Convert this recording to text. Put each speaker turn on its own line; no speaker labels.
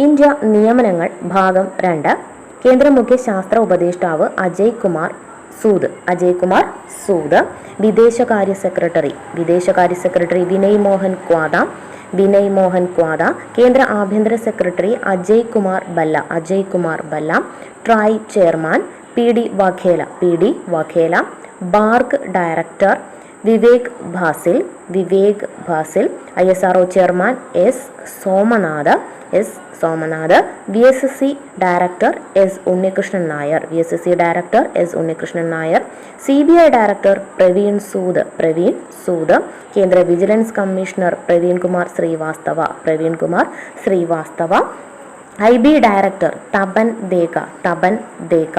India നിയമനങ്ങൾ ഭാഗം 2. കേന്ദ്ര മുഖ്യ ശാസ്ത്ര ഉപദേഷ്ടാവ് അജയ് കുമാർ സൂദ്. വിദേശകാര്യ സെക്രട്ടറി വിനയ് മോഹൻ ക്വാദ. കേന്ദ്ര ആഭ്യന്തര secretary Ajay Kumar Bhalla. TRAI chairman P D Vaghela. BARC director Vivek Bhasil. ISRO chairman S Somanath. VSSC director S Unnikrishnan Nair. CBI director Praveen Sood. കേന്ദ്ര vigilance commissioner Praveen Kumar Srivastava. IB director Tapan ദേഗ.